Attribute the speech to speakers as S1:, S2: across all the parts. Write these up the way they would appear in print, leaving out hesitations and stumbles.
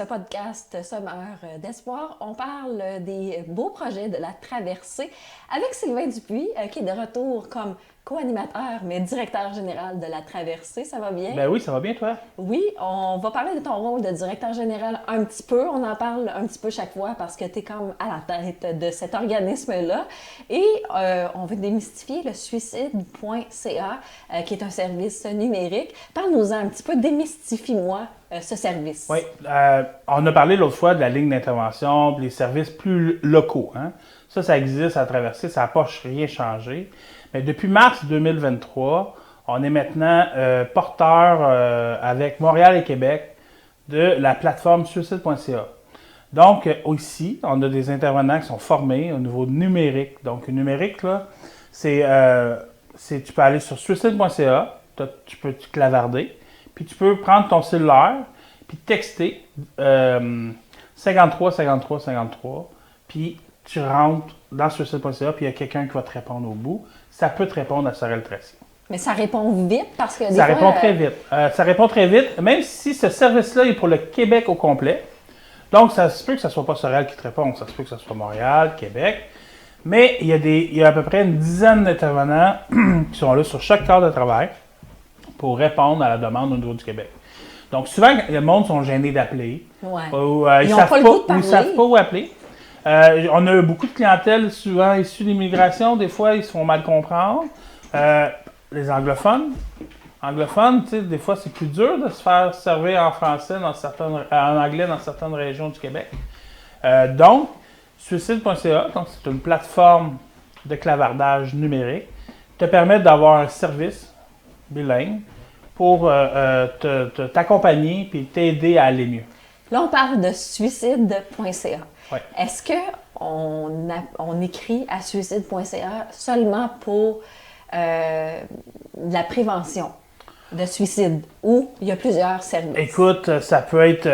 S1: ce podcast Semeur d'espoir, on parle des beaux projets de la traversée avec Sylvain Dupuis, qui est de retour comme co-animateur, mais directeur général de la traversée. Ça va bien?
S2: Ben oui, ça va bien, toi?
S1: Oui, on va parler de ton rôle de directeur général un petit peu. On en parle un petit peu chaque fois parce que tu es comme à la tête de cet organisme-là. Et on veut démystifier le suicide.ca, qui est un service numérique. Parle-nous-en un petit peu, démystifie-moi ce service.
S2: Oui, on a parlé l'autre fois de la ligne d'intervention, les services plus locaux. Hein? Ça existe à traverser, ça n'a pas rien changé. Mais depuis mars 2023, on est maintenant porteur avec Montréal et Québec de la plateforme suicide.ca. Donc, ici, on a des intervenants qui sont formés au niveau numérique. Donc, numérique, là, tu peux aller sur suicide.ca, tu peux te clavarder, puis tu peux prendre ton cellulaire, puis texter 53 53 53, puis tu rentres dans suicide.ca, puis il y a quelqu'un qui va te répondre au bout. Ça peut te répondre à Sorel Tracy.
S1: Mais ça répond vite parce que des
S2: Ça
S1: fois,
S2: répond très vite. Ça répond très vite, même si ce service-là est pour le Québec au complet. Donc, ça se peut que ce ne soit pas Sorel qui te répond, ça se peut que ce soit Montréal, Québec. Mais il y a à peu près une dizaine d'intervenants qui sont là sur chaque corps de travail pour répondre à la demande au niveau du Québec. Donc, souvent, le monde sont gênés d'appeler.
S1: Ouais.
S2: Ou, ils
S1: Ils
S2: ne
S1: savent,
S2: savent pas où appeler. On a beaucoup de clientèle souvent issue d'immigration. Des fois, ils se font mal comprendre. Les anglophones, tu sais, des fois, c'est plus dur de se faire servir en français, en anglais dans certaines régions du Québec. Donc, suicide.ca, donc c'est une plateforme de clavardage numérique, te permet d'avoir un service bilingue pour t'accompagner et t'aider à aller mieux.
S1: Là, on parle de suicide.ca.
S2: Ouais.
S1: Est-ce qu'on écrit à suicide.ca seulement pour la prévention de suicide ou il y a plusieurs services?
S2: Écoute, ça peut être...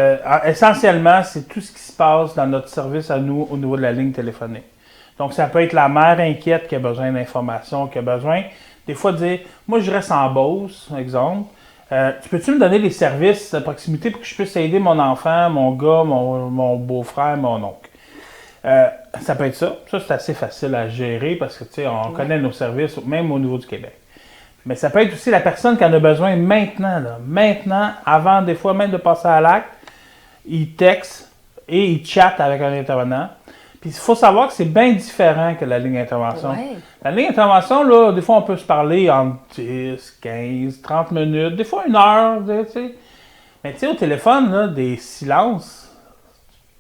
S2: essentiellement, c'est tout ce qui se passe dans notre service à nous au niveau de la ligne téléphonique. Donc, ça peut être la mère inquiète qui a besoin d'informations, qui a besoin, des fois, de dire, moi, je reste en Beauce, exemple. Tu peux-tu me donner les services de proximité pour que je puisse aider mon enfant, mon gars, mon beau-frère, mon oncle? Ça peut être ça. Ça, c'est assez facile à gérer parce que, tu sais, on connaît nos services, même au niveau du Québec. Mais ça peut être aussi la personne qui en a besoin maintenant, là. Maintenant, avant, des fois, même de passer à l'acte, il texte et il chatte avec un intervenant. Puis, il faut savoir que c'est bien différent que la ligne d'intervention.
S1: Ouais.
S2: La ligne d'intervention, là, des fois, on peut se parler en 10, 15, 30 minutes, des fois 1 heure, tu sais. Mais, tu sais, au téléphone, là, des silences,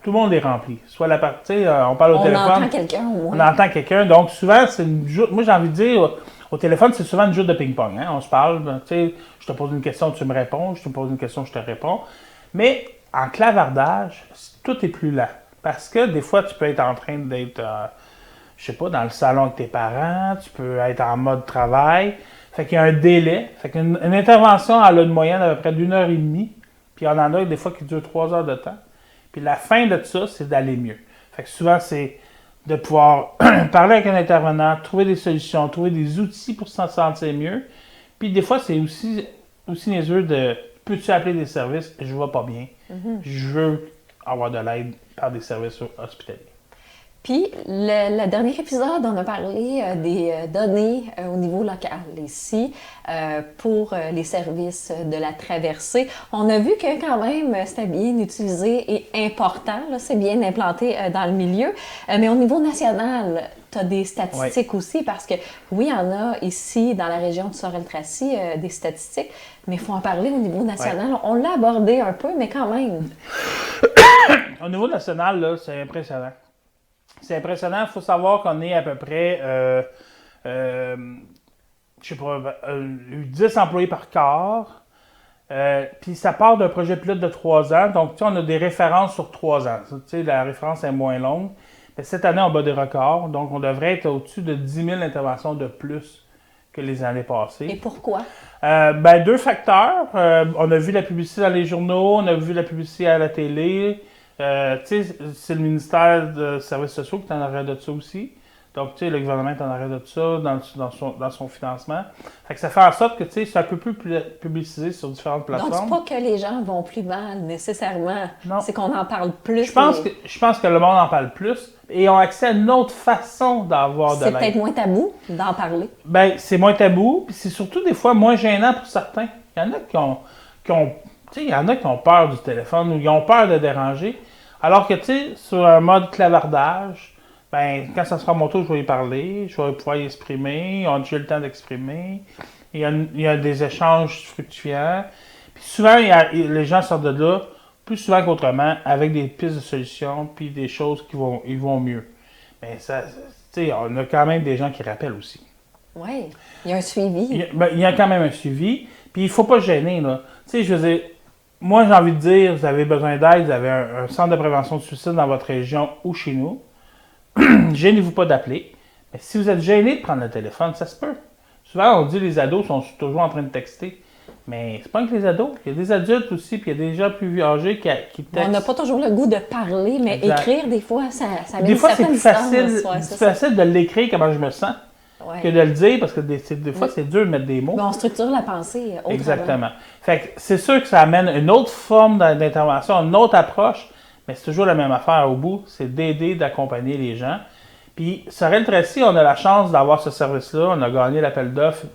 S2: tout le monde est rempli. Soit la partie, on parle au téléphone.
S1: On entend quelqu'un au
S2: On
S1: moins.
S2: entend quelqu'un. Donc, souvent, moi, j'ai envie de dire, au téléphone, c'est souvent une jeu de ping-pong. Hein? On se parle, tu sais, je te pose une question, tu me réponds. Je te pose une question, je te réponds. Mais en clavardage, tout est plus lent. Parce que des fois, tu peux être en train d'être, je sais pas, dans le salon avec tes parents. Tu peux être en mode travail. Fait qu'il y a un délai. Fait qu'une intervention, elle a une moyenne à peu près d'1 heure et demie. Puis on en a des fois qui durent 3 heures de temps. Puis la fin de tout ça, c'est d'aller mieux. Fait que souvent, c'est de pouvoir parler avec un intervenant, trouver des solutions, trouver des outils pour se sentir mieux. Puis des fois, c'est aussi niaiseux de « peux-tu appeler des services? Je ne vais pas bien. Je veux avoir de l'aide par des services hospitaliers. »
S1: Puis, le dernier épisode, on a parlé des données au niveau local ici pour les services de la traversée. On a vu que quand même, c'était bien utilisé et important. Là, c'est bien implanté dans le milieu. Mais au niveau national, tu as des statistiques aussi parce que oui, il y en a ici dans la région de Sorel-Tracy des statistiques, mais il faut en parler au niveau national. On l'a abordé un peu, mais quand même.
S2: Au niveau national, là, c'est impressionnant. C'est impressionnant. Il faut savoir qu'on est à peu près, je sais pas, 10 employés par quart. Puis ça part d'un projet pilote de 3 ans. Donc, tu sais, on a des références sur 3 ans. Tu sais, la référence est moins longue. Mais cette année, on bat des records. Donc, on devrait être au-dessus de 10 000 interventions de plus que les années passées.
S1: Et pourquoi?
S2: 2 facteurs. On a vu la publicité dans les journaux, on a vu la publicité à la télé. Tu sais, c'est le ministère des Services sociaux qui est en arrière de ça aussi. Donc, tu sais, le gouvernement est en arrêt de tout ça dans son financement. Fait que ça fait en sorte que, tu sais, c'est un peu plus publicisé sur différentes plateformes.
S1: Donc, c'est pas que les gens vont plus mal, nécessairement.
S2: Non.
S1: C'est qu'on en parle plus.
S2: Je pense que le monde en parle plus et ont accès à une autre façon d'avoir de l'aide.
S1: C'est peut-être moins tabou d'en parler.
S2: Ben, c'est moins tabou, puis c'est surtout des fois moins gênant pour certains. Il y en a qui ont tu sais, il y en a qui ont peur du téléphone ou qui ont peur de déranger. Alors que, tu sais, sur un mode clavardage, ben, quand ça sera mon tour, je vais y parler, je vais pouvoir y exprimer, j'ai le temps d'exprimer. Il y a des échanges fructifiants. Puis souvent, les gens sortent de là, plus souvent qu'autrement, avec des pistes de solutions, puis des choses qui vont mieux. Mais ça, tu sais, on a quand même des gens qui rappellent aussi.
S1: Oui, il y a un suivi.
S2: Il y a quand même un suivi. Puis il ne faut pas se gêner, là. Tu sais, je veux dire, moi, j'ai envie de dire, vous avez besoin d'aide, vous avez un centre de prévention de suicide dans votre région ou chez nous. Gênez-vous pas d'appeler. Mais si vous êtes gêné de prendre le téléphone, ça se peut. Souvent, on dit que les ados sont toujours en train de texter. Mais c'est pas que les ados. Il y a des adultes aussi, puis il y a des gens plus âgés qui textent.
S1: On n'a pas toujours le goût de parler, mais
S2: exact.
S1: Écrire, des fois, ça met
S2: des
S1: une
S2: fois, c'est
S1: certaine
S2: plus facile,
S1: distance.
S2: c'est facile de l'écrire comment je me sens que de le dire, parce que des fois, c'est dur de mettre des mots.
S1: Mais on structure la pensée autrement.
S2: Exactement. Fait que c'est sûr que ça amène une autre forme d'intervention, une autre approche, mais c'est toujours la même affaire au bout, c'est d'aider, d'accompagner les gens. Puis, Sorel Tracy, on a la chance d'avoir ce service-là. On a gagné l'appel d'offres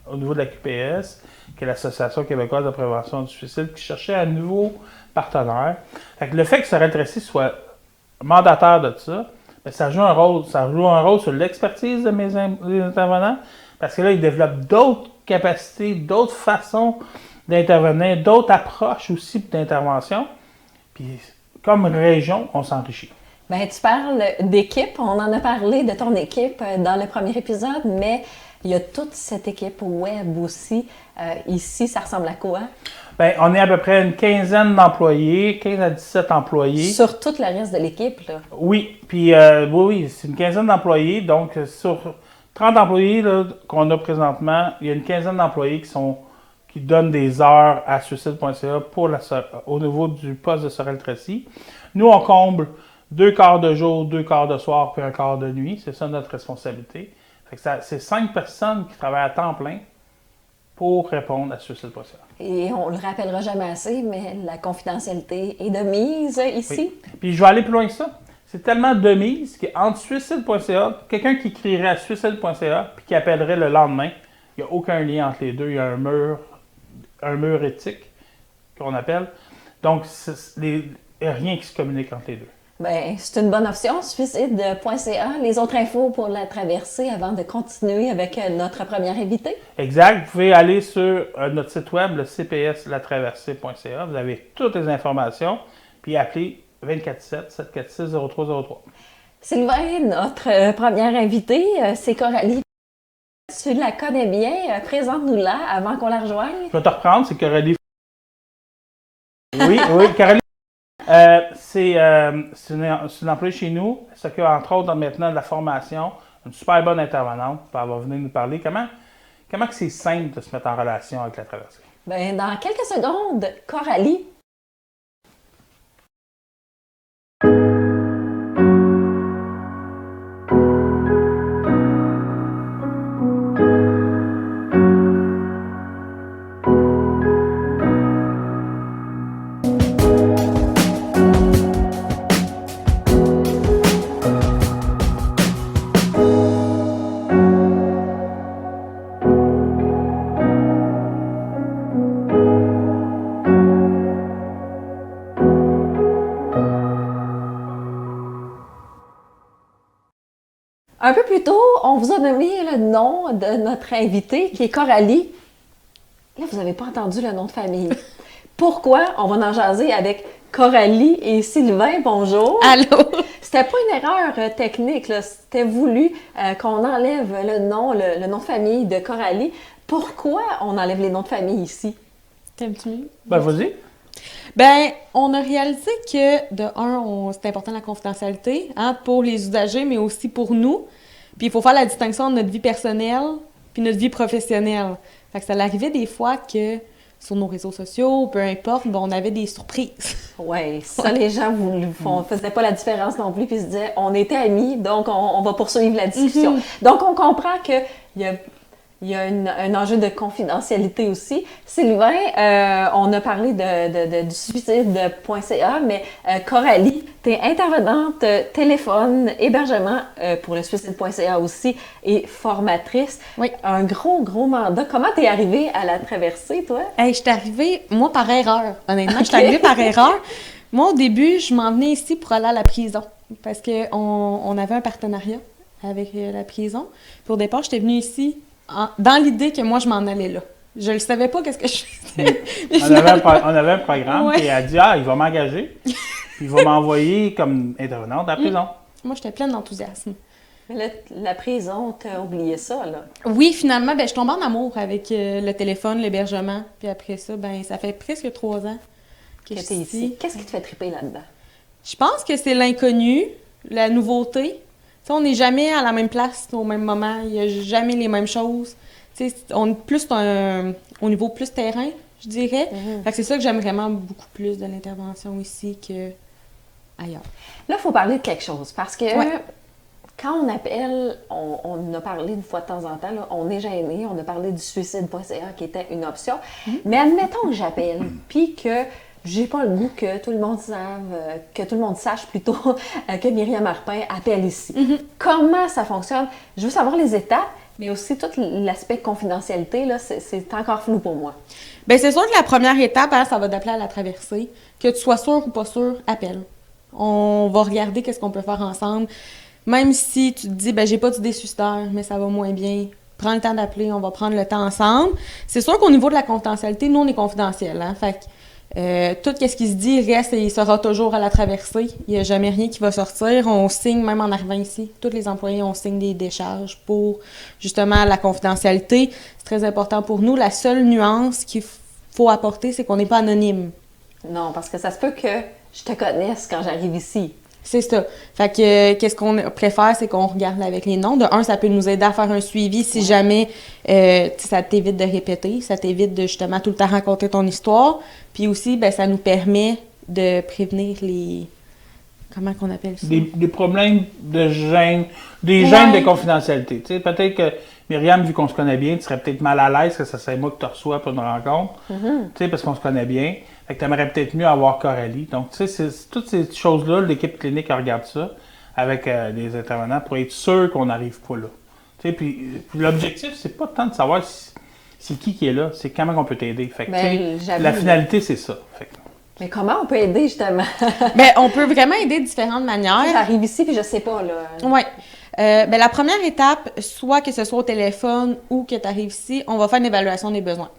S2: au niveau de la QPS, qui est l'Association québécoise de prévention du suicide, qui cherchait un nouveau partenaire. Fait que le fait que Sorel Tracy soit mandataire de ça, bien, ça joue un rôle sur l'expertise de mes intervenants, parce que là, ils développent d'autres capacités, d'autres façons d'intervenir, d'autres approches aussi d'intervention. Puis, comme région, on s'enrichit.
S1: Bien, tu parles d'équipe. On en a parlé de ton équipe dans le premier épisode, mais il y a toute cette équipe web aussi. Ici, ça ressemble à quoi?
S2: Bien, on est à peu près une quinzaine d'employés, 15 à 17 employés.
S1: Sur tout le reste de l'équipe, là?
S2: Oui, puis oui, c'est une quinzaine d'employés. Donc, sur 30 employés là, qu'on a présentement, il y a une quinzaine d'employés qui donnent des heures à suicide.ca au niveau du poste de Sorel Tracy. Nous, on comble 2 quarts de jour, 2 quarts de soir, puis 1 quart de nuit. C'est ça notre responsabilité. Fait que c'est 5 personnes qui travaillent à temps plein pour répondre à suicide.ca.
S1: Et on le rappellera jamais assez, mais la confidentialité est de mise ici.
S2: Oui. Puis je vais aller plus loin que ça. C'est tellement de mise qu'entre suicide.ca, quelqu'un qui crierait à suicide.ca puis qui appellerait le lendemain, il n'y a aucun lien entre les deux. Il y a un mur éthique qu'on appelle. Donc, il n'y a rien qui se communique entre les deux.
S1: Bien, c'est une bonne option, suicide.ca. Les autres infos pour la traversée avant de continuer avec notre première invité.
S2: Exact. Vous pouvez aller sur notre site web, le cpslatraversée.ca. Vous avez toutes les informations. Puis appelez 247-746-0303.
S1: Sylvain, notre première invitée, c'est Coralie. Tu la connais bien. Présente-nous-la avant qu'on la rejoigne.
S2: Je vais te reprendre, c'est Coralie. Oui, Coralie. C'est une employée chez nous. Elle s'occupe entre autres maintenant de la formation. Une super bonne intervenante. Elle va venir nous parler. Comment que c'est simple de se mettre en relation avec la traversée?
S1: Bien, dans quelques secondes, Coralie. Un peu plus tôt, on vous a nommé le nom de notre invitée, qui est Coralie. Là, vous n'avez pas entendu le nom de famille. Pourquoi? On va en jaser avec Coralie et Sylvain. Bonjour.
S3: Allô?
S1: C'était pas une erreur technique, là. C'était voulu qu'on enlève le nom de famille de Coralie. Pourquoi on enlève les noms de famille ici?
S3: T'aimes-tu mieux?
S2: Ben, vas-y.
S3: Ben, on a réalisé que, de un, c'est important la confidentialité, hein, pour les usagers, mais aussi pour nous. Puis il faut faire la distinction entre notre vie personnelle puis notre vie professionnelle. Fait que ça arrivait des fois que sur nos réseaux sociaux, peu importe, ben, on avait des surprises.
S1: Oui, ça, les gens ne faisaient pas la différence non plus, puis ils se disaient, on était amis, donc on va poursuivre la discussion. Donc, on comprend qu'il y a un enjeu de confidentialité aussi. Sylvain, on a parlé du suicide.ca, mais Coralie, tu es intervenante téléphone, hébergement pour le suicide.ca aussi et formatrice.
S3: Oui.
S1: Un gros mandat. Comment tu es arrivée à la traversée, toi?
S3: Hey, je suis arrivée, moi, par erreur. Honnêtement, je suis arrivée par erreur. Moi, au début, je m'en venais ici pour aller à la prison parce qu'on avait un partenariat avec la prison. Puis au départ, j'étais venue ici dans l'idée que moi, je m'en allais là. Je ne savais pas qu'est-ce que je faisais.
S2: On avait un programme,
S3: Ouais.
S2: et elle a dit il va m'engager, puis il va m'envoyer comme intervenante à la prison.
S3: Moi, j'étais pleine d'enthousiasme.
S1: Mais là, la prison, t'as oublié ça, là.
S3: Oui, finalement, ben, je tombe en amour avec le téléphone, l'hébergement. Puis après ça, ben, ça fait presque 3 ans que je
S1: Que
S3: suis
S1: t'es ici. Qu'est-ce qui te fait triper là-dedans?
S3: Je pense que c'est l'inconnu, la nouveauté. Tu sais, on n'est jamais à la même place au même moment. Il n'y a jamais les mêmes choses. Tu sais, on est plus au niveau plus terrain, je dirais. Fait que c'est ça que j'aime vraiment beaucoup plus de l'intervention ici qu'ailleurs.
S1: Là, il faut parler de quelque chose, parce que
S3: Ouais.
S1: quand on appelle, on en a parlé une fois de temps en temps, là, on est gêné, on a parlé du suicide.ca qui était une option. Mais admettons que j'appelle, puis que j'ai pas le goût que tout le monde sache plutôt que Myriam Arpin appelle ici. Comment ça fonctionne? Je veux savoir les étapes, mais aussi tout l'aspect confidentialité, là, c'est encore flou pour moi.
S3: Bien, c'est sûr que la première étape, hein, ça va d'appeler à la traversée. Que tu sois sûr ou pas sûr, appelle. On va regarder qu'est-ce qu'on peut faire ensemble. Même si tu te dis, ben j'ai pas d'idée suicidaire, mais ça va moins bien, prends le temps d'appeler, on va prendre le temps ensemble. C'est sûr qu'au niveau de la confidentialité, nous, on est confidentiel, hein, fait que tout ce qui se dit reste et il sera toujours à la traversée. Il n'y a jamais rien qui va sortir. On signe, même en arrivant ici, tous les employés, on signe des décharges pour, justement, la confidentialité. C'est très important pour nous. La seule nuance qu'il faut apporter, c'est qu'on n'est pas anonyme.
S1: Non, parce que ça se peut que je te connaisse quand j'arrive ici.
S3: C'est ça. Fait que, qu'est-ce qu'on préfère, c'est qu'on regarde avec les noms. De un, ça peut nous aider à faire un suivi si jamais ça t'évite de répéter, ça t'évite de justement tout le temps raconter ton histoire. Puis aussi, ben, ça nous permet de prévenir les... Comment qu'on appelle ça?
S2: Des problèmes de gêne, des gênes de confidentialité. Tu sais, peut-être que Myriam, vu qu'on se connaît bien, tu serais peut-être mal à l'aise que ça c'est moi que tu reçois pour une rencontre. Tu sais, parce qu'on se connaît bien. Fait que tu aimerais peut-être mieux avoir Coralie. Donc, tu sais, c'est toutes ces choses-là, l'équipe clinique regarde ça avec les intervenants pour être sûr qu'on n'arrive pas là. Tu sais, puis l'objectif, c'est pas tant de savoir c'est qui est là, c'est comment on peut t'aider. Fait que,
S1: Ben,
S2: tu sais, la finalité, c'est ça. Fait que,
S1: Mais comment on peut aider, justement?
S3: Ben, on peut vraiment aider de différentes manières.
S1: J'arrive ici, puis je sais pas, là.
S3: Oui. Ben, la première étape, soit que ce soit au téléphone ou que tu arrives ici, on va faire une évaluation des besoins.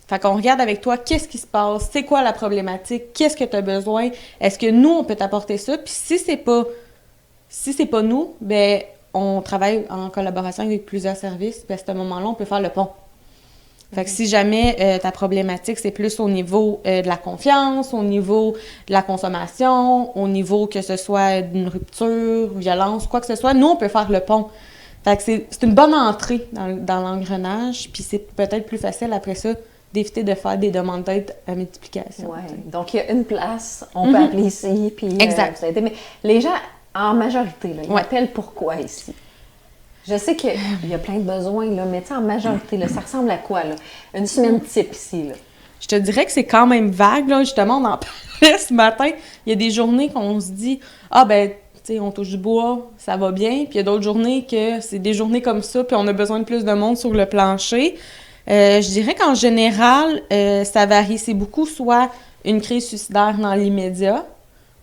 S3: Fait qu'on regarde avec toi qu'est-ce qui se passe, c'est quoi la problématique, qu'est-ce que tu as besoin, est-ce que nous, on peut t'apporter ça? Puis si c'est pas nous, ben on travaille en collaboration avec plusieurs services, puis à ce moment-là, on peut faire le pont. Fait que si jamais ta problématique, c'est plus au niveau de la confiance, au niveau de la consommation, au niveau que ce soit d'une rupture, violence, quoi que ce soit, nous, on peut faire le pont. Fait que c'est une bonne entrée dans l'engrenage, puis c'est peut-être plus facile après ça d'éviter de faire des demandes d'aide à multiplication.
S1: Oui. Donc, il y a une place, on peut appeler ici, puis
S3: Exact.
S1: vous aider. Mais les gens, en majorité, là, ils
S3: Ouais.
S1: appellent pourquoi ici? Je sais qu'il y a plein de besoins, là, mais tu sais, en majorité, là, ça ressemble à quoi, là? Une semaine type ici, là.
S3: Je te dirais que c'est quand même vague, là. Justement, on en parlait ce matin. Il y a des journées qu'on se dit « Ah, ben, tu sais, on touche du bois, ça va bien. » Puis il y a d'autres journées que c'est des journées comme ça, puis on a besoin de plus de monde sur le plancher. Je dirais qu'en général, ça varie. C'est beaucoup soit une crise suicidaire dans l'immédiat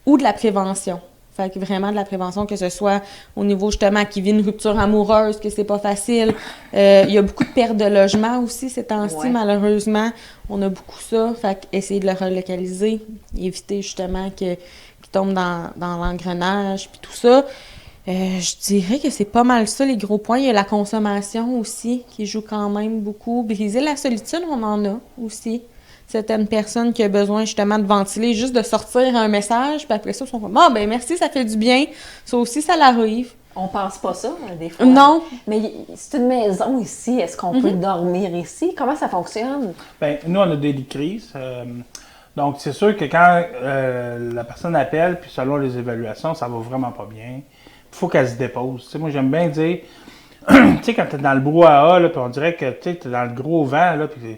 S3: ou de la prévention. Fait que vraiment de la prévention, que ce soit au niveau justement qui vit une rupture amoureuse, que c'est pas facile. Il y a beaucoup de pertes de logement aussi ces temps-ci,
S1: Ouais.
S3: malheureusement. On a beaucoup ça. Fait qu'essayer de le relocaliser, éviter justement qu'il tombe dans l'engrenage, puis tout ça. Je dirais que c'est pas mal ça, les gros points. Il y a la consommation aussi, qui joue quand même beaucoup. Briser la solitude, on en a aussi. Certaines personnes qui ont besoin justement de ventiler, juste de sortir un message, puis après ça, ils sont comme « Ah, ben merci, ça fait du bien. » Ça aussi, ça l'arrive.
S1: On pense pas ça, des fois.
S3: Non.
S1: Mais c'est une maison ici. Est-ce qu'on peut dormir ici? Comment ça fonctionne?
S2: Bien, nous, on a des lits de crise. Donc, c'est sûr que quand la personne appelle, puis selon les évaluations, ça va vraiment pas bien, il faut qu'elle se dépose. Tu sais, moi, j'aime bien dire, tu sais, quand tu es dans le brouhaha, là, puis on dirait que tu es dans le gros vent, là, puis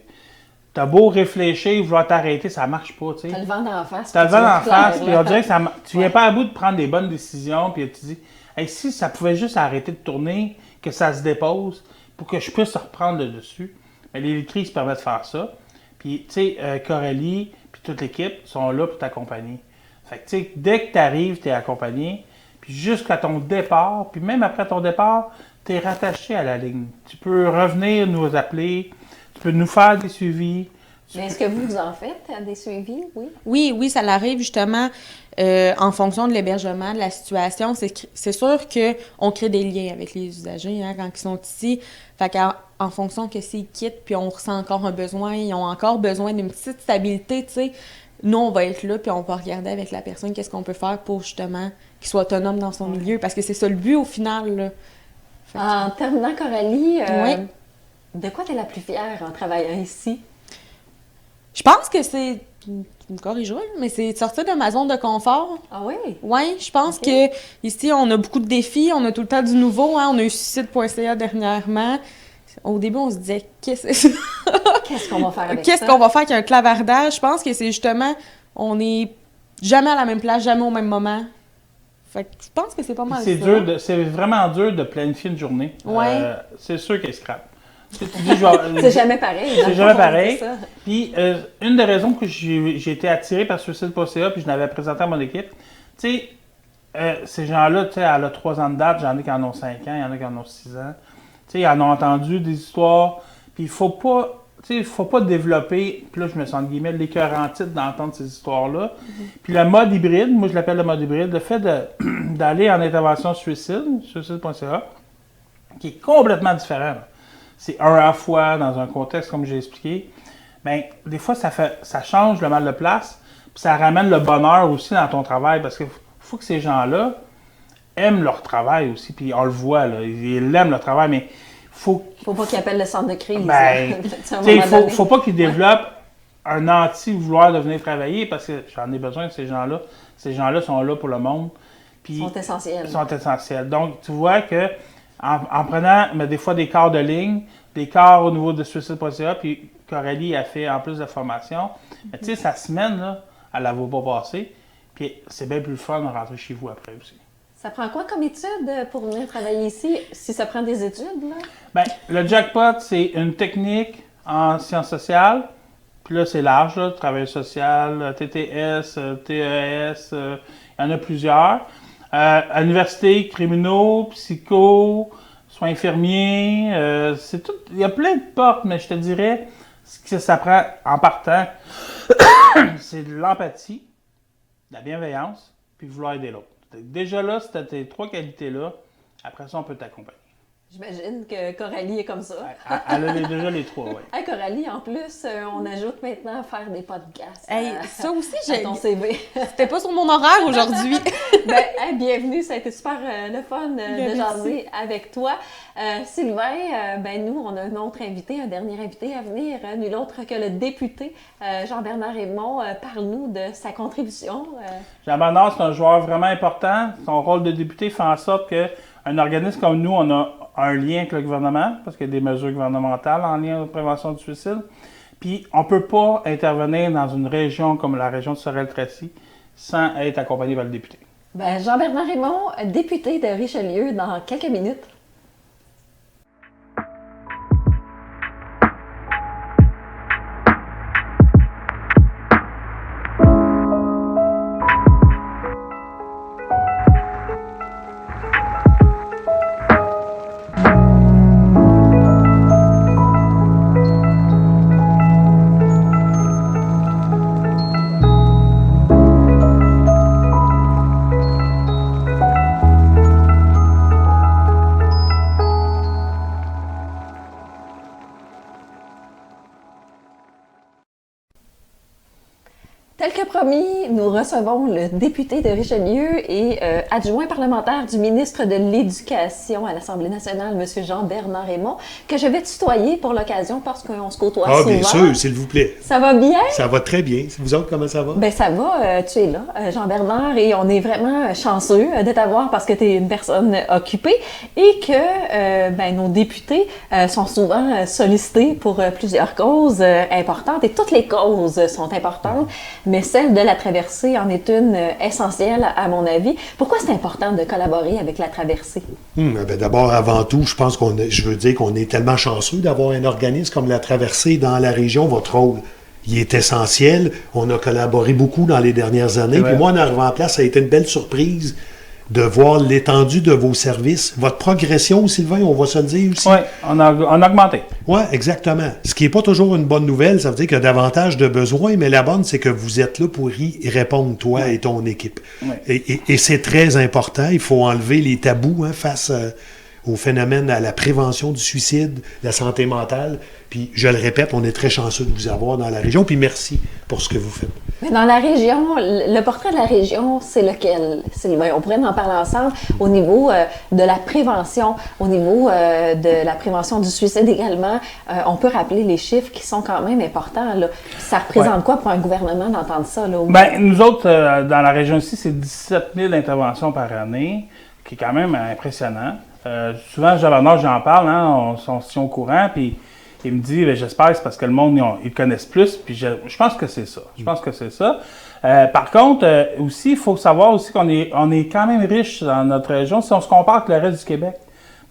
S2: t'as beau réfléchir, vouloir t'arrêter, ça marche pas, tu sais.
S1: T'as le vent d'en face.
S2: T'as le
S1: puis
S2: vent
S1: tu
S2: d'en
S1: veux clair,
S2: face, puis
S1: là.
S2: on dirait que tu viens pas à bout de prendre des bonnes décisions, puis tu dis, hey, si ça pouvait juste arrêter de tourner, que ça se dépose, pour que je puisse reprendre le dessus. Mais les crises permettent de faire ça. Puis, tu sais, Coralie, puis toute l'équipe sont là pour t'accompagner. Fait que, tu sais, dès que tu arrives, tu es accompagné, puis jusqu'à ton départ, puis même après ton départ, tu es rattaché à la ligne. Tu peux revenir nous appeler, tu peux nous faire des suivis.
S1: Mais est-ce que vous en faites des suivis? Oui.
S3: Oui, ça l'arrive justement en fonction de l'hébergement, de la situation. C'est sûr qu'on crée des liens avec les usagers quand ils sont ici. Fait qu'en fonction que s'ils quittent, puis on ressent encore un besoin, ils ont encore besoin d'une petite stabilité, tu sais, nous, on va être là, puis on va regarder avec la personne qu'est-ce qu'on peut faire pour justement qu'il soit autonome dans son milieu. Parce que c'est ça le but au final, là.
S1: En terminant, Coralie,
S3: Oui.
S1: de quoi tu es la plus fière en travaillant ici?
S3: Je pense que c'est... Tu me corrigeras, là, mais c'est de sortir de ma zone de confort.
S1: Ah oui?
S3: Oui, je pense
S1: Ok.
S3: que ici, on a beaucoup de défis, on a tout le temps du nouveau. On a eu suicide.ca dernièrement. Au début, on se disait, qu'est-ce que c'est ça?
S1: Qu'est-ce qu'on va faire avec
S3: Qu'est-ce
S1: ça?
S3: qu'on va faire avec un clavardage? Je pense que c'est justement, on n'est jamais à la même place, jamais au même moment. Fait que je pense que c'est pas mal
S2: C'est
S3: ça.
S2: dur, c'est vraiment dur de planifier une journée.
S3: Ouais.
S2: C'est sûr qu'elle scrape. Tu dis, je vais-
S1: C'est jamais pareil. dans
S2: C'est
S1: le
S2: jamais
S1: fond,
S2: pareil.
S1: c'est ça.
S2: Puis, une des raisons que j'ai été attiré par suicide.ca, puis je l'avais présenté à mon équipe, tu sais, ces gens-là, tu sais, elle a 3 ans de date, j'en ai qui en ont 5 ans, il y en a qui en ont 6 ans. Tu sais, ils en ont entendu des histoires, puis il faut pas développer, puis là, je me sens, entre guillemets, l'écœurantite d'entendre ces histoires-là. Puis le mode hybride, moi, je l'appelle le mode hybride, le fait d'aller en intervention suicide.ca, qui est complètement différent, là. C'est un à la fois dans un contexte, comme j'ai expliqué. Bien, des fois, ça change le mal de place, puis ça ramène le bonheur aussi dans ton travail, parce qu'il faut que ces gens-là aiment leur travail aussi, puis on le voit, là, ils aiment leur travail, mais faut
S1: Faut pas qu'ils appellent le centre de crise.
S2: Ben,
S1: À un
S2: tu sais,
S1: moment donné.
S2: faut pas qu'ils développent un anti-vouloir de venir travailler, parce que j'en ai besoin de ces gens-là. Ces gens-là sont là pour le monde. Puis,
S1: Ils sont essentiels.
S2: ils sont essentiels. Donc, tu vois que en prenant mais des fois des quarts de ligne, des quarts au niveau de suicide.ca, puis Coralie a fait en plus de formation, mais tu sais, sa semaine, là, elle la vaut pas passer. Puis c'est bien plus le fun de rentrer chez vous après aussi.
S1: Ça prend quoi comme étude pour venir travailler ici? Si ça prend des études, là?
S2: Bien, le jackpot, c'est une technique en sciences sociales. Puis là, c'est large, là, travail social, TTS, TES, il y en a plusieurs. À l'université, criminaux, psycho, soins infirmiers, c'est tout. Il y a plein de portes, mais je te dirais, ce que ça prend en partant, c'est de l'empathie, de la bienveillance, puis vouloir aider l'autre. Déjà là, si tu as tes 3 qualités-là, après ça, on peut t'accompagner.
S1: J'imagine que Coralie est comme ça.
S2: Elle a déjà les 3, oui.
S1: Hey, Coralie, en plus, on ajoute maintenant à faire des podcasts
S3: Hey, ça aussi,
S1: à ton CV.
S3: C'était pas sur mon horaire aujourd'hui.
S1: Ben, hey, bienvenue, ça a été super le fun de
S3: Merci.
S1: jaser avec toi. Sylvain, ben nous, on a un autre invité, un dernier invité à venir, nul autre que le député Jean-Bernard Raymond. Parle-nous de sa contribution.
S2: Jean-Bernard, c'est un joueur vraiment important. Son rôle de député fait en sorte qu'un organisme comme nous, on a un lien avec le gouvernement, parce qu'il y a des mesures gouvernementales en lien avec la prévention du suicide. Puis, on ne peut pas intervenir dans une région comme la région de Sorel-Tracy sans être accompagné par le député.
S1: Ben, Jean-Bernard Raymond, député de Richelieu, dans quelques minutes. Tel que promis, nous recevons le député de Richelieu et adjoint parlementaire du ministre de l'Éducation à l'Assemblée nationale, M. Jean-Bernard Raymond, que je vais tutoyer pour l'occasion parce qu'on se côtoie souvent.
S4: Ah, bien sûr, s'il vous plaît.
S1: Ça va bien?
S4: Ça va très bien. Vous autres, comment ça va?
S1: Ben ça va, tu es là, Jean-Bernard, et on est vraiment chanceux de t'avoir parce que tu es une personne occupée et que nos députés sont souvent sollicités pour plusieurs causes importantes, et toutes les causes sont importantes. Mais celle de la traversée en est une essentielle, à mon avis. Pourquoi c'est important de collaborer avec la traversée?
S4: D'abord, avant tout, je veux dire qu'on est tellement chanceux d'avoir un organisme comme la traversée dans la région. Votre rôle, il est essentiel. On a collaboré beaucoup dans les dernières années. Puis moi, en arrivant en place, ça a été une belle surprise de voir l'étendue de vos services. Votre progression, Sylvain, on va se le dire aussi.
S2: Oui, on a augmenté.
S4: Oui, exactement. Ce qui n'est pas toujours une bonne nouvelle, ça veut dire qu'il y a davantage de besoins, mais la bonne, c'est que vous êtes là pour y répondre, toi et ton équipe. Oui. Et c'est très important. Il faut enlever les tabous face au phénomène, à la prévention du suicide, la santé mentale. Puis, je le répète, on est très chanceux de vous avoir dans la région. Puis, merci pour ce que vous faites.
S1: Mais dans la région, le portrait de la région, c'est lequel? On pourrait en parler ensemble au niveau de la prévention, au niveau de la prévention du suicide également. On peut rappeler les chiffres qui sont quand même importants, là. Ça représente quoi pour un gouvernement d'entendre ça? Là,
S2: nous autres, dans la région ici, c'est 17 000 interventions par année, qui est quand même impressionnant. Souvent, Jean-Bernard, j'en parle, on est au courant, puis il me dit, j'espère que c'est parce que le monde, ils connaissent plus, puis je pense que c'est ça. Par contre, aussi, il faut savoir aussi qu'on est quand même riche dans notre région si on se compare avec le reste du Québec.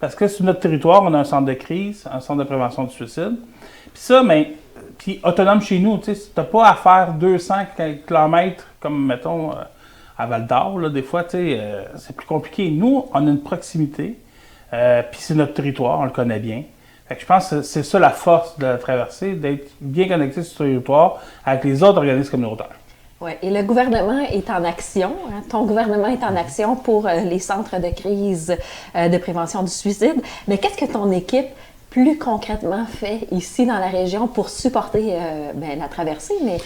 S2: Parce que sur notre territoire, on a un centre de crise, un centre de prévention du suicide. Puis ça, puis autonome chez nous, tu sais, t'as pas à faire 200 km comme, mettons, à Val-d'Or, là, des fois, tu sais, c'est plus compliqué. Nous, on a une proximité, puis c'est notre territoire, on le connaît bien. Fait que je pense que c'est ça la force de la traversée, d'être bien connecté sur ce territoire avec les autres organismes communautaires.
S1: Oui, et le gouvernement est en action. Ton gouvernement est en action pour les centres de crise de prévention du suicide. Mais qu'est-ce que ton équipe, plus concrètement, fait ici dans la région pour supporter la traversée, mais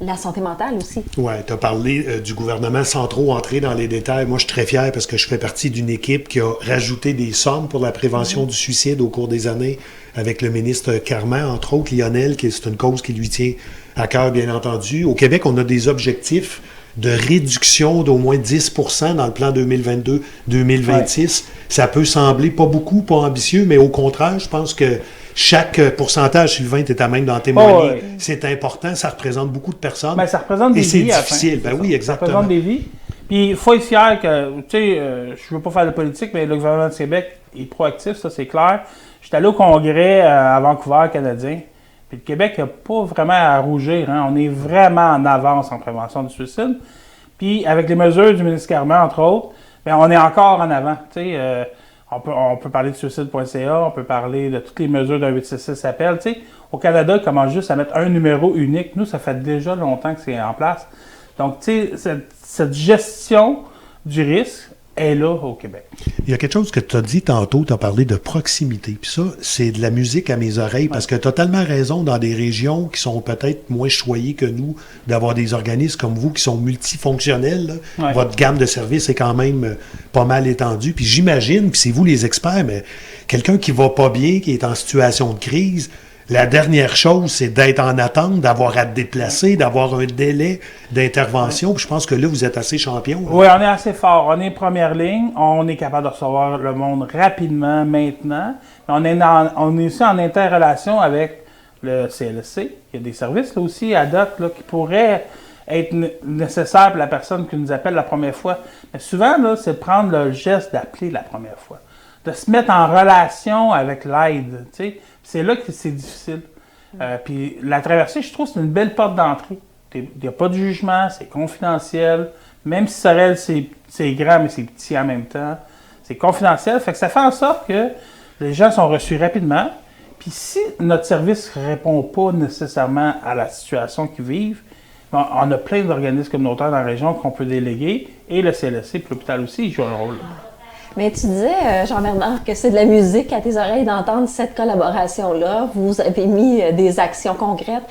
S1: la santé mentale aussi?
S4: Oui, tu as parlé du gouvernement sans trop entrer dans les détails. Moi, je suis très fier parce que je fais partie d'une équipe qui a rajouté des sommes pour la prévention du suicide au cours des années avec le ministre Carman, entre autres, Lionel, qui c'est une cause qui lui tient à cœur, bien entendu. Au Québec, on a des objectifs de réduction d'au moins 10 % dans le plan 2022-2026. Ouais. Ça peut sembler pas beaucoup, pas ambitieux, mais au contraire, je pense que chaque pourcentage, Sylvain, tu es à même d'en témoigner. C'est important, ça représente beaucoup de personnes.
S2: Ben, ça représente des vies.
S4: Et c'est difficile, oui, exactement.
S2: Ça représente des vies. Puis il faut être fier que, tu sais, je veux pas faire de politique, mais le gouvernement du Québec est proactif, ça c'est clair. J'étais allé au congrès à Vancouver, canadien, puis le Québec n'a pas vraiment à rougir. On est vraiment en avance en prévention du suicide. Puis avec les mesures du ministre Carman, entre autres, on est encore en avant. Tu sais, on peut parler de suicide.ca, on peut parler de toutes les mesures d'un 866 appel. Tu sais, au Canada, ils commencent juste à mettre un numéro unique. Nous, ça fait déjà longtemps que c'est en place. Donc, tu sais, cette gestion du risque est là au Québec.
S4: Il y a quelque chose que tu as dit tantôt, tu as parlé de proximité. Puis ça, c'est de la musique à mes oreilles parce que tu as tellement raison dans des régions qui sont peut-être moins choyées que nous, d'avoir des organismes comme vous qui sont multifonctionnels. Ouais. Votre gamme de services est quand même pas mal étendue. Puis j'imagine, puis c'est vous les experts, mais quelqu'un qui va pas bien, qui est en situation de crise, la dernière chose, c'est d'être en attente, d'avoir à te déplacer, d'avoir un délai d'intervention. Puis je pense que là, vous êtes assez champion.
S2: Oui, on est assez fort. On est première ligne. On est capable de recevoir le monde rapidement maintenant. On est aussi en interrelation avec le CLSC. Il y a des services là aussi, ad hoc, là, qui pourraient être nécessaires pour la personne qui nous appelle la première fois. Mais souvent, là, c'est de prendre le geste d'appeler la première fois. De se mettre en relation avec l'aide, tu sais. C'est là que c'est difficile. Puis la traversée, je trouve, c'est une belle porte d'entrée. Il n'y a pas de jugement, c'est confidentiel. Même si Sorel, c'est grand, mais c'est petit en même temps. C'est confidentiel. Fait que ça fait en sorte que les gens sont reçus rapidement. Puis si notre service ne répond pas nécessairement à la situation qu'ils vivent, on a plein d'organismes communautaires dans la région qu'on peut déléguer. Et le CLSC, puis l'hôpital aussi, ils jouent un rôle.
S1: Mais tu disais, Jean-Bernard, que c'est de la musique à tes oreilles d'entendre cette collaboration-là. Vous avez mis des actions concrètes.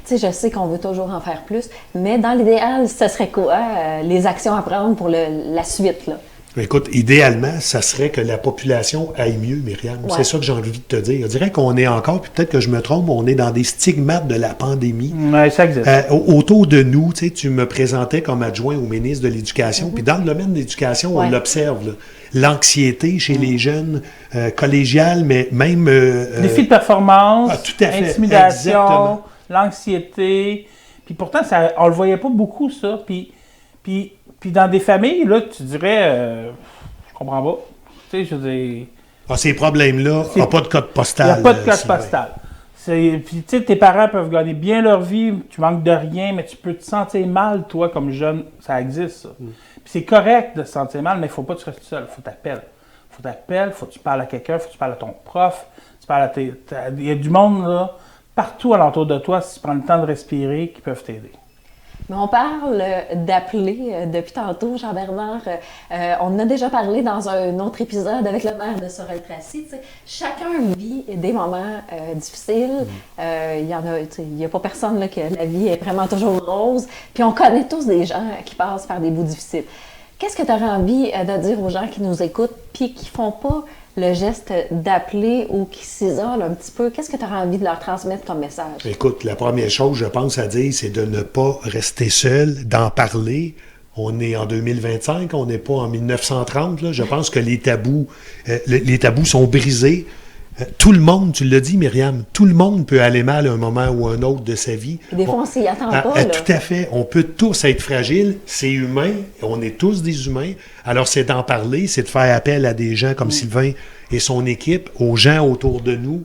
S1: Tu sais, je sais qu'on veut toujours en faire plus, mais dans l'idéal, ce serait quoi les actions à prendre pour la suite, là?
S4: Écoute, idéalement, ça serait que la population aille mieux, Myriam.
S1: Ouais.
S4: C'est ça que j'ai envie de te dire. Je dirais qu'on est encore, puis peut-être que je me trompe, on est dans des stigmates de la pandémie.
S2: Oui, ça existe.
S4: Autour de nous, tu sais, tu me présentais comme adjoint au ministre de l'Éducation, puis dans le domaine de l'éducation, on l'observe, là. L'anxiété chez les jeunes, collégiales, mais même...
S2: Défi de performance,
S4: tout à fait.
S2: intimidation,
S4: Exactement.
S2: l'anxiété. Puis pourtant, ça, on le voyait pas beaucoup, ça. Puis dans des familles, là, tu dirais, je comprends pas. Tu sais, je veux dire...
S4: ces problèmes-là, il n'y a pas de code postal.
S2: Il n'y a pas de code
S4: Sylvain.
S2: postal. Puis, tu sais, tes parents peuvent gagner bien leur vie, tu manques de rien, mais tu peux te sentir mal, toi, comme jeune. Ça existe, ça. Puis c'est correct de se sentir mal, mais il ne faut pas que tu restes seul. Il faut t'appeler. Il faut que tu parles à quelqu'un, il faut que tu parles à ton prof, tu parles à il y a du monde, là, partout alentour de toi, si tu prends le temps de respirer, qui peuvent t'aider.
S1: Mais on parle d'appeler depuis tantôt, Jean-Bernard. On en a déjà parlé dans un autre épisode avec le maire de Sorel-Tracy. Chacun vit des moments difficiles. Il y en a, il n'y a pas personne là, que la vie est vraiment toujours rose. Puis on connaît tous des gens qui passent par des bouts difficiles. Qu'est-ce que tu aurais envie de dire aux gens qui nous écoutent puis qui font pas le geste d'appeler ou qui s'isolent un petit peu? Qu'est-ce que tu aurais envie de leur transmettre comme message?
S4: Écoute, la première chose, je pense à dire, c'est de ne pas rester seul, d'en parler. On est en 2025, on n'est pas en 1930. Là. Je pense que les tabous sont brisés. Tout le monde, tu l'as dit, Myriam, tout le monde peut aller mal à un moment ou un autre de sa vie.
S1: Des fois, on s'y attend pas. Là.
S4: Tout à fait. On peut tous être fragiles. C'est humain. On est tous des humains. Alors, c'est d'en parler, c'est de faire appel à des gens comme Sylvain et son équipe, aux gens autour de nous.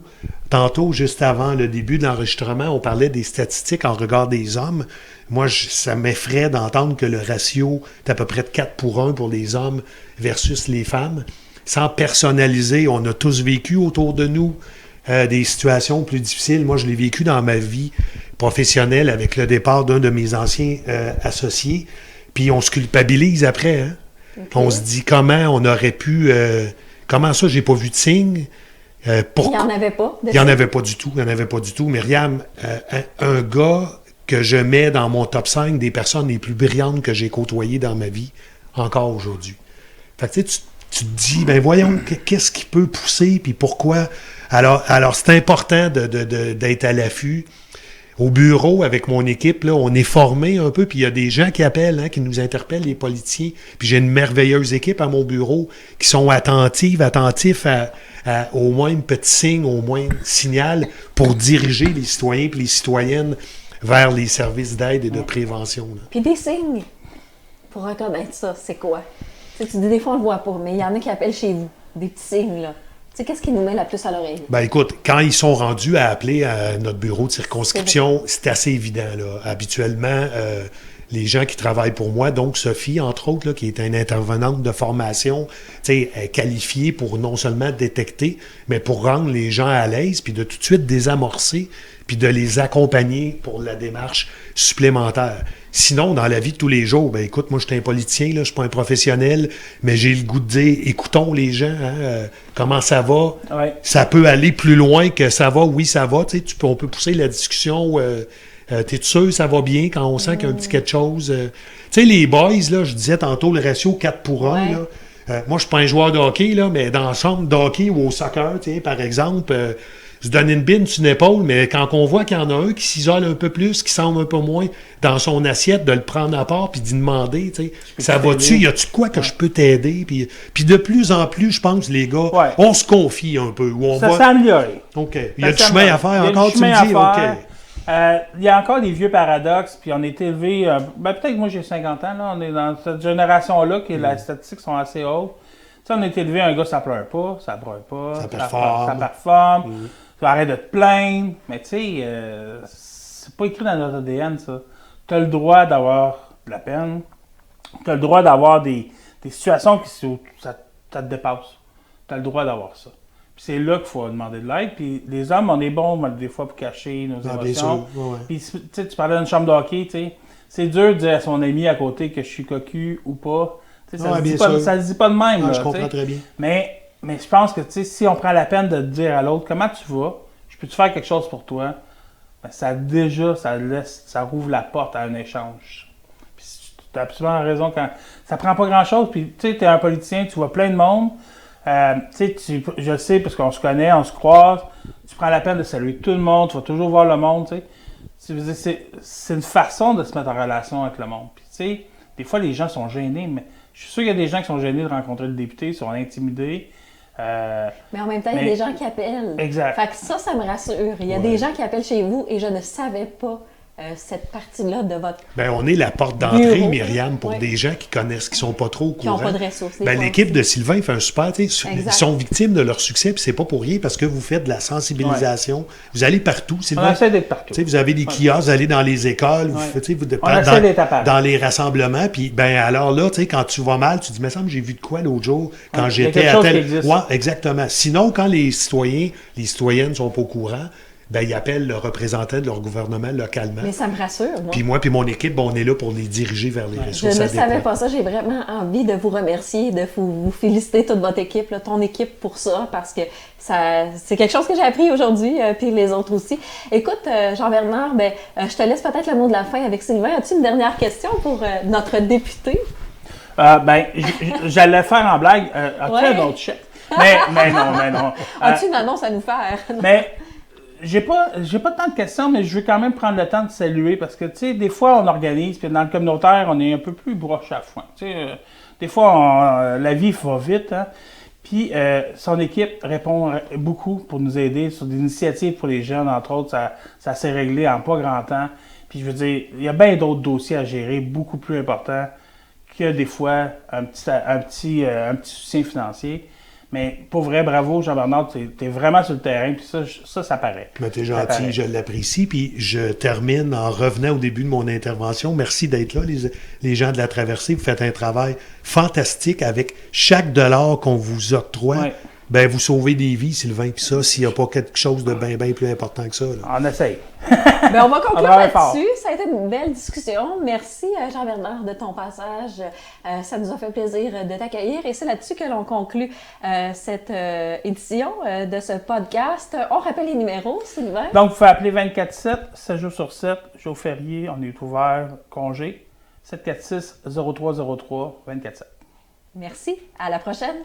S4: Tantôt, juste avant le début de l'enregistrement, on parlait des statistiques en regard des hommes. Moi, ça m'effraie d'entendre que le ratio est à peu près de 4-1 pour les hommes versus les femmes. Sans personnaliser, on a tous vécu autour de nous des situations plus difficiles. Moi, je l'ai vécu dans ma vie professionnelle avec le départ d'un de mes anciens associés. Puis on se culpabilise après. Hein? Okay. On se dit comment on aurait pu... comment ça, j'ai pas vu de signe?
S1: Il n'y en avait pas?
S4: Il n'y en avait pas du tout. Il n'y en avait pas du tout. Myriam, un gars que je mets dans mon top 5 des personnes les plus brillantes que j'ai côtoyées dans ma vie, encore aujourd'hui. Fait que tu te dis, ben voyons, qu'est-ce qui peut pousser, puis pourquoi? Alors c'est important d'être à l'affût. Au bureau, avec mon équipe, là, on est formé un peu, puis il y a des gens qui appellent, hein, qui nous interpellent, les politiciens. Puis j'ai une merveilleuse équipe à mon bureau qui sont attentifs à au moins un petit signe, au moins un signal pour diriger les citoyens et les citoyennes vers les services d'aide et de prévention. Là.
S1: Puis des signes, pour reconnaître ça, c'est quoi? Tu dis, des fois, on le voit pas, mais il y en a qui appellent chez vous, des petits signes, là. Tu sais, qu'est-ce qui nous met la plus à l'oreille?
S4: Ben écoute, quand ils sont rendus à appeler à notre bureau de circonscription, c'est assez évident, là. Habituellement, les gens qui travaillent pour moi, donc Sophie, entre autres, là, qui est une intervenante de formation, tu sais, qualifiée pour non seulement détecter, mais pour rendre les gens à l'aise, puis de tout de suite désamorcer, puis de les accompagner pour la démarche supplémentaire. Sinon, dans la vie de tous les jours, ben écoute, moi je suis un politicien, là, je suis pas un professionnel, mais j'ai le goût de dire, écoutons les gens, hein, comment ça va.
S2: Ouais.
S4: Ça peut aller plus loin que ça va, oui, ça va, tu sais, on peut pousser la discussion. T'es sûr ça va bien quand on sent qu'il y a un petit quelque chose? Tu sais, les boys, là, je disais tantôt le ratio 4-1,
S1: ouais.
S4: Là. Moi, je suis pas un joueur de hockey, là, mais dans la chambre de hockey ou au soccer, par exemple, je donne une bine sur une épaule, mais quand on voit qu'il y en a un qui s'isole un peu plus, qui semble un peu moins dans son assiette, de le prendre à part puis d'y demander, tu sais, ça va-tu? Y a-tu quoi que je peux t'aider? Puis de plus en plus, je pense, les gars, on se confie un peu.
S2: Ça s'est amélioré.
S4: OK. Il y a du chemin à faire encore, tu me dis? OK.
S2: Il y a encore des vieux paradoxes, puis on est élevé, peut-être que moi j'ai 50 ans, là, on est dans cette génération-là, que les statistiques sont assez hautes. Tu sais, on est élevé, un gars, ça pleure pas, ça broye pas,
S4: ça performe,
S2: tu arrêtes de te plaindre, mais tu sais, c'est pas écrit dans notre ADN, ça. Tu as le droit d'avoir de la peine, tu as le droit d'avoir des situations qui ça te dépasse. Tu as le droit d'avoir ça. Puis c'est là qu'il faut demander de l'aide. Puis les hommes, on est bons des fois pour cacher nos émotions. Puis tu parlais d'une chambre de hockey, tu sais. C'est dur de dire à son ami à côté que je suis cocu ou pas. Tu sais, ça
S4: Ouais,
S2: se
S4: bien
S2: dit pas,
S4: sûr.
S2: ça se dit pas de même.
S4: Ah,
S2: là,
S4: je
S2: tu
S4: comprends
S2: sais.
S4: très bien.
S2: Mais je pense que tu sais, si on prend la peine de dire à l'autre comment tu vas, je peux-tu faire quelque chose pour toi, ben, ça rouvre la porte à un échange. Puis tu as absolument raison quand ça prend pas grand-chose. Puis tu sais, tu es un politicien, tu vois plein de monde. Je sais parce qu'on se connaît, on se croise. Tu prends la peine de saluer tout le monde, tu vas toujours voir le monde. Tu sais. C'est une façon de se mettre en relation avec le monde. Puis tu sais, des fois les gens sont gênés, mais je suis sûr qu'il y a des gens qui sont gênés de rencontrer le député, sont intimidés.
S1: Mais en même temps, il y a des gens qui appellent.
S2: Exact.
S1: Fait que ça me rassure. Il y a des gens qui appellent chez vous et je ne savais pas cette partie-là de votre...
S4: Ben, on est la porte d'entrée,
S1: Bureau.
S4: Myriam, pour
S1: Ouais.
S4: des gens qui connaissent, qui sont pas trop au
S1: Qui n'ont
S4: courant.
S1: pas de ressources. des
S4: Ben,
S1: fois
S4: l'équipe
S1: aussi.
S4: de Sylvain fait un super, tu sais, ils
S1: Exact.
S4: sont victimes de leur succès, puis c'est pas pour rien, parce que vous faites de la sensibilisation. Vous allez partout,
S2: On
S4: Sylvain.
S2: essaie d'être partout.
S4: Tu sais, vous avez des kiosques, vous allez dans les écoles, vous
S2: Ouais.
S4: faites, tu sais,
S2: On essaie d'être à part.
S4: dans les rassemblements, puis ben alors là, tu sais, quand tu vas mal, tu te dis, mais ça me semble, j'ai vu de quoi l'autre jour, quand
S2: Ouais, il y a
S4: j'étais
S2: quelque
S4: à
S2: chose qui
S4: tel...
S2: existe.
S4: Ouais, exactement. Sinon, quand les citoyennes sont pas au courant, ben ils appellent le représentant de leur gouvernement localement.
S1: Mais ça me rassure, moi.
S4: Puis moi puis mon équipe, ben, on est là pour les diriger vers les
S1: Je
S4: ressources
S1: ne savais
S4: adéquates.
S1: pas ça. J'ai vraiment envie de vous remercier, de vous féliciter toute votre équipe, là, ton équipe pour ça, parce que c'est quelque chose que j'ai appris aujourd'hui, puis les autres aussi. Écoute, Jean-Bernard, je te laisse peut-être le mot de la fin avec Sylvain. As-tu une dernière question pour notre député?
S2: J'allais faire en blague. As-tu
S1: Ouais.
S2: un autre chèque? Mais non.
S1: As-tu une annonce à nous faire?
S2: Mais j'ai pas tant de questions, mais je veux quand même prendre le temps de saluer parce que, tu sais, des fois, on organise, puis dans le communautaire, on est un peu plus broche à foin. Tu sais, des fois, la vie va vite, hein. Puis, son équipe répond beaucoup pour nous aider sur des initiatives pour les jeunes, entre autres. Ça s'est réglé en pas grand temps. Puis, je veux dire, il y a bien d'autres dossiers à gérer, beaucoup plus importants que des fois un petit soutien financier. Mais pour vrai, bravo Jean-Bernard, t'es vraiment sur le terrain, puis ça paraît.
S4: Mais t'es
S2: Ça paraît.
S4: gentil, je l'apprécie. Puis je termine en revenant au début de mon intervention. Merci d'être là, les gens de la traversée. Vous faites un travail fantastique avec chaque dollar qu'on vous octroie.
S2: Ouais.
S4: Ben, vous sauvez des vies, Sylvain. Puis ça, s'il n'y a pas quelque chose de bien plus important que ça. Là.
S2: On essaye.
S1: On va conclure
S2: travaille fort.
S1: là-dessus. Ça a été une belle discussion. Merci Jean-Bernard de ton passage. Ça nous a fait plaisir de t'accueillir et c'est là-dessus que l'on conclut cette édition de ce podcast. On rappelle les numéros, Sylvain.
S2: Donc, vous pouvez appeler 24/7, 7 jours sur 7, jour férié, on est ouvert, congé, 746-0303, 24/7.
S1: Merci. À la prochaine.